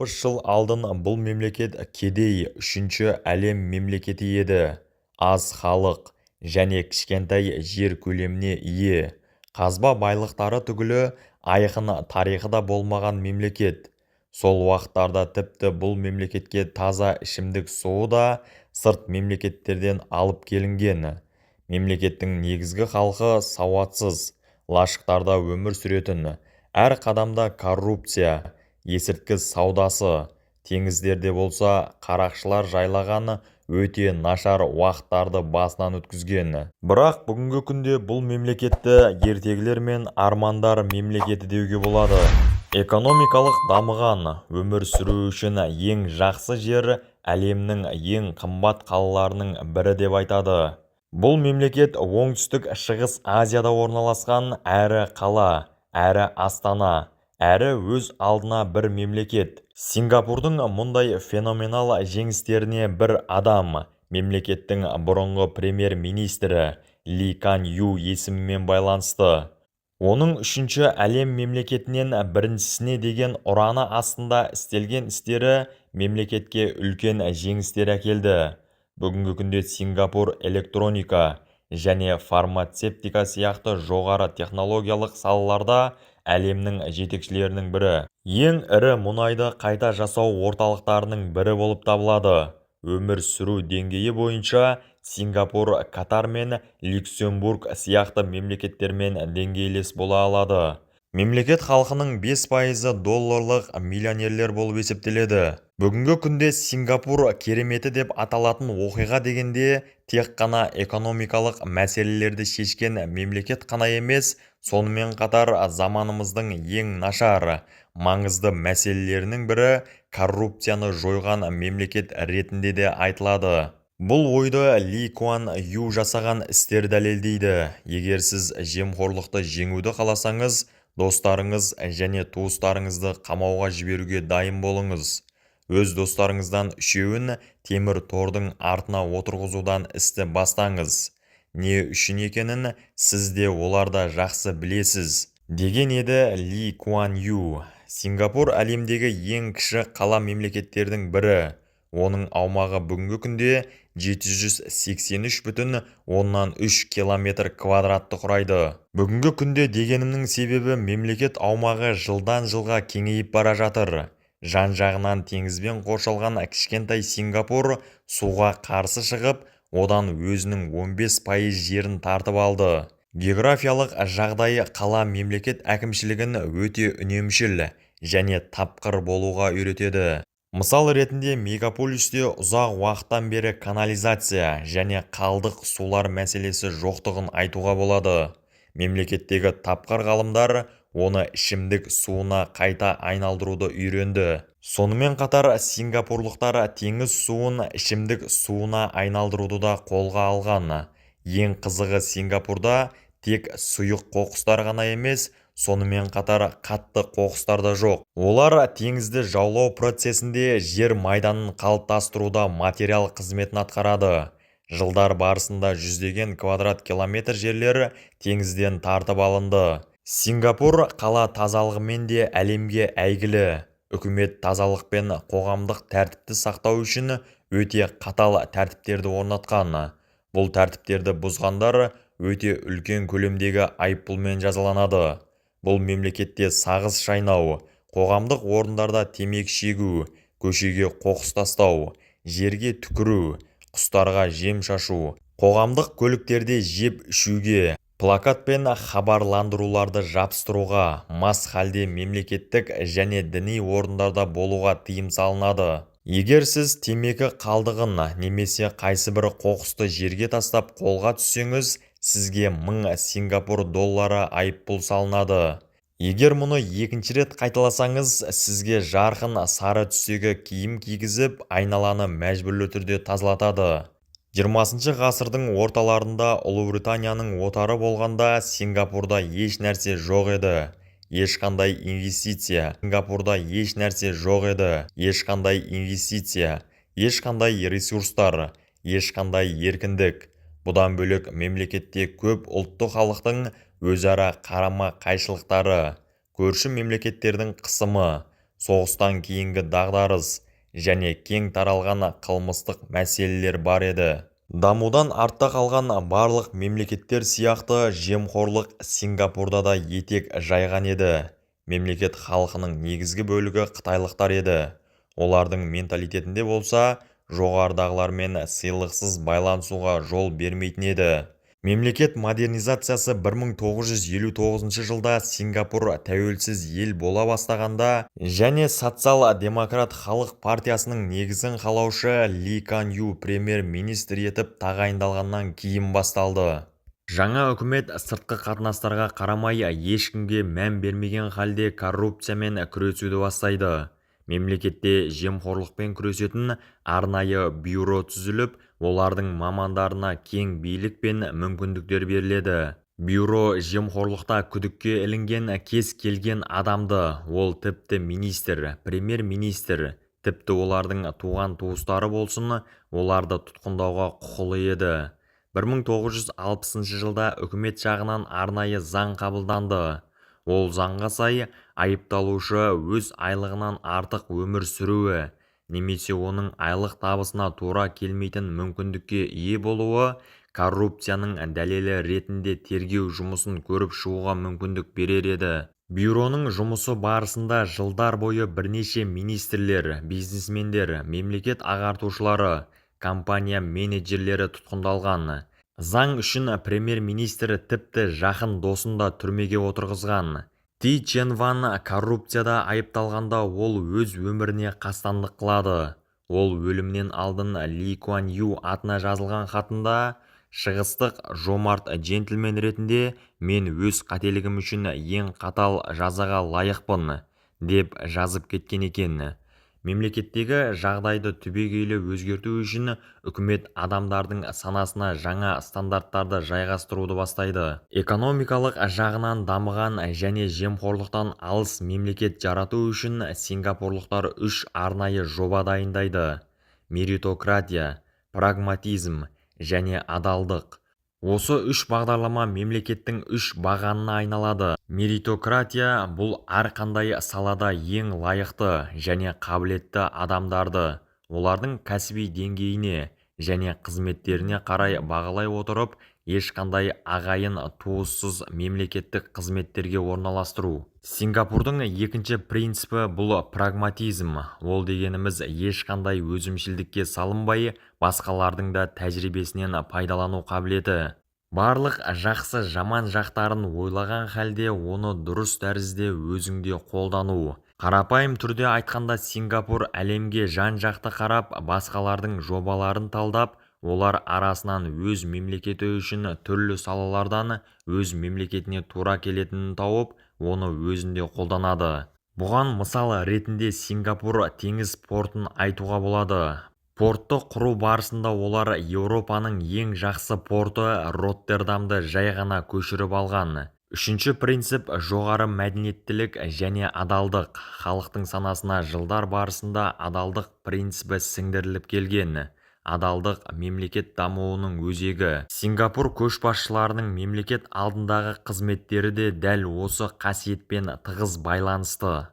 60 жыл алдын бұл мемлекет кедей үшінші әлем мемлекеті еді. Аз халық және кішкентай жер көлеміне ие. Қазба байлықтары түгілі айқын тарихы да болмаған мемлекет. Сол уақыттарда тіпті бұл мемлекетке таза ішімдік суы да сырт мемлекеттерден алып келінген. Мемлекеттің негізгі халқы сауатсыз, лашықтарда өмір сүретін, әр қадамда коррупция, есірткі саудасы, теңіздерде болса қарақшылар жайлаған өте нашар уақыттарды басынан өткізген. Бірақ бүгінгі күнде бұл мемлекетті ертегілер мен армандар мемлекеті деуге болады. Экономикалық дамыған, өмір сүру үшін ең жақсы жер әлемнің ең қымбат қалаларының бірі деп айтады. Бұл мемлекет оңтүстік шығыс Азияда орналасқан әрі қала, әрі астана, әрі өз алдына бір мемлекет. Сингапурдың мұндай феноменал жеңістеріне бір адам, мемлекеттің бұрынғы премьер-министрі Ли Кан Ю есімімен байланысты. Оның үшінші әлем мемлекетінен біріншісіне деген ұраны астында істелген істері мемлекетке үлкен жеңістер әкелді. Бүгінгі күнде Сингапур электроника және фармацевтика сияқты жоғары технологиялық салаларда әлемнің жетекшілерінің бірі. Ең ірі мұнайды қайта жасау орталықтарының бірі болып табылады. Өмір сүру деңгейі бойынша Сингапур, Катар мен Люксембург сияқты мемлекеттермен деңгейлес бола алады. Мемлекет халқының 5% долларлық миллионерлер болып есептеледі. Бүгінгі күнде Сингапур кереметі деп аталатын оқиға дегенде тек қана экономикалық мәселелерді шешкен мемлекет қана емес, сонымен қатар заманымыздың ең нашар, маңызды мәселелерінің бірі коррупцияны жойған мемлекет ретінде де айтылады. Бұл ойды Ли Куан Ю жасаған істер дәлелдейді. Егер сіз жемқорлықты жеңуді қаласаңыз, достарыңыз және туыстарыңызды қамауға жіберуге дайын болыңыз. Өз достарыңыздан үшеуін темір тордың артына отырғызудан істі бастаңыз. Не үшін екенін сіз де оларда жақсы білесіз, деген еді Ли Куан Ю. Сингапур әлемдегі ең кіші қала мемлекеттердің бірі. Оның аумағы бүгінгі күнде 783,3 километр квадратты құрайды. Бүгінгі күнде дегенімнің себебі мемлекет аумағы жылдан жылға кеңейіп бара жатыр. Жан-жағынан теңізбен қоршалған кішкентай Сингапур суға қарсы шығып, одан өзінің 15% жерін тартып алды. Географиялық жағдайы қала мемлекет әкімшілігін өте үнемшіл және тапқыр болуға үйретеді. Мысал ретінде мегаполисте ұзақ уақыттан бері канализация және қалдық сулар мәселесі жоқтығын айтуға болады. Мемлекеттегі тапқыр ғалымдар оны ішімдік суына қайта айналдыруды үйренді. Сонымен қатар сингапурлықтар теңіз суын ішімдік суына айналдыруды да қолға алған. Ең қызығы Сингапурда тек сұйық қоқыстар ғана емес, сонымен қатар қатты қоқыстар да жоқ. Олар теңізді жаулау процесінде жер майданын қалыптастыруда материал қызметін атқарады. Жылдар барысында жүздеген квадрат километр жерлер теңізден тартып алынды. Сингапур қала тазалығымен де әлемге әйгілі. Үкімет тазалық пен қоғамдық тәртіпті сақтау үшін өте қатал тәртіптерді орнатқан. Бұл тәртіптерді бұзғандар өте үлкен көлемдегі айыппұлмен жазаланады. Бұл мемлекетте сағыз шайнау, қоғамдық орындарда темекі шегу, көшеге қоқыс тастау, жерге түкіру, құстарға жем шашу, қоғамдық көліктерде жеп ішуге, плакат пен хабарландыруларды жапсыруға, мас халде мемлекеттік және діни орындарда болуға тыйым салынады. Егер сіз темекі қалдығын немесе қайсы бір қоқысты жерге тастап қолға түссеңіз, сізге 1000 Сингапур доллары айыппұл салынады. Егер мұны екінші рет қайталасаңыз, сізге жарқын сары түстегі киім кигізіп, айналаны мәжбүрлі түрде тазалатады. 20 ғасырдың орталарында Ұлыбританияның отары болғанда Сингапурда еш нәрсе жоқ еді. Ешқандай инвестиция. Сингапурда еш нәрсе жоқ еді. Ешқандай инвестиция, ешқандай ресурстар, ешқандай еркіндік. Бұдан бөлек мемлекетте көп ұлтты халықтың өзара қарама қайшылықтары, көрші мемлекеттердің қысымы, соғыстан кейінгі дағдарыс және кең таралған қылмыстық мәселелер бар еді. Дамудан артта қалған барлық мемлекеттер сияқты жемқорлық Сингапурда да етек жайған еді. Мемлекет халқының негізгі бөлігі қытайлықтар еді. Олардың менталитетінде болса, жоғарыдағылармен сыйлықсыз байланысуға жол бермейтін еді. Мемлекет модернизациясы 1959 жылда Сингапур тәуелсіз ел бола бастағанда және социал-демократ халық партиясының негізін қалаушы Ли Куан Ю премьер-министр етіп тағайындалғаннан кейін басталды. Жаңа үкімет сыртқы қатынастарға қарамай ешкімге мән бермеген халде коррупциямен күресуді бастайды. Мемлекетте жемқорлықпен күресетін арнайы бюро түзіліп, олардың мамандарына кең билік пен мүмкіндіктер беріледі. Бюро жемқорлықта күдікке ілінген кез келген адамды, ол тіпті министр, премьер-министр, тіпті олардың туған-туыстары болсын, оларды тұтқындауға құқылы еді. 1960 жылда үкімет жағынан арнайы заң қабылданды. Ол заңға сай айыпталушы өз айлығынан артық өмір сүруі, немесе оның айлық табысына тура келмейтін мүмкіндікке ие болуы коррупцияның дәлелі ретінде тергеу жұмысын көріп шығуға мүмкіндік берер еді. Бюроның жұмысы барысында жылдар бойы бірнеше министрлер, бизнесмендер, мемлекет ағартушылары, компания менеджерлері тұтқындалған. Заң үшін премьер-министр тіпті жақын досын да түрмеге отырғызған. Ти Чен Ван коррупцияда айыпталғанда ол өз өміріне қастандық қылады. Ол өлімнен алдын Ли Куан Ю атына жазылған хатында шығыстық жомарт джентльмен ретінде мен өз қателігім үшін ең қатал жазаға лайықпын деп жазып кеткен екен. Мемлекеттегі жағдайды түбегейлі өзгерту үшін үкімет адамдардың санасына жаңа стандарттарды жайғастыруды бастайды. Экономикалық жағынан дамыған және жемқорлықтан алыс мемлекет жарату үшін сингапурлықтар 3 арнайы жоба дайындайды: меритократия, прагматизм және адалдық. Осы 3 бағдарлама мемлекеттің 3 бағанына айналады. Меритократия – бұл әрқандай салада ең лайықты және қабілетті адамдарды, олардың кәсіби деңгейіне және қызметтеріне қарай бағалай отырып, ешқандай ағайын туыссыз мемлекеттік қызметтерге орналастыру. Сингапурдың екінші принципі бұл прагматизм. Ол дегеніміз ешқандай өзімшілдікке салынбай, басқалардың да тәжірибесінен пайдалану қабілеті. Барлық жақсы жаман жақтарын ойлаған халде оны дұрыс тәрізде өзіңде қолдану. Қарапайым түрде айтқанда, Сингапур әлемге жан-жақты қарап, басқалардың жобаларын талдап, олар арасынан өз мемлекеті үшін түрлі салалардан өз мемлекетіне тура келетінін тауып, оны өзінде қолданады. Бұған мысал ретінде Сингапур теңіз портын айтуға болады. Портты құру барысында олар Еуропаның ең жақсы порты Роттердамды жай ғана көшіріп алған. Үшінші принцип – жоғары мәдениеттілік және адалдық. Халықтың санасына жылдар барысында адалдық принципі сіңдіріліп келген. Адалдық мемлекет дамуының өзегі. Сингапур көшбасшыларының мемлекет алдындағы қызметтері де дәл осы қасиетпен тығыз байланысты.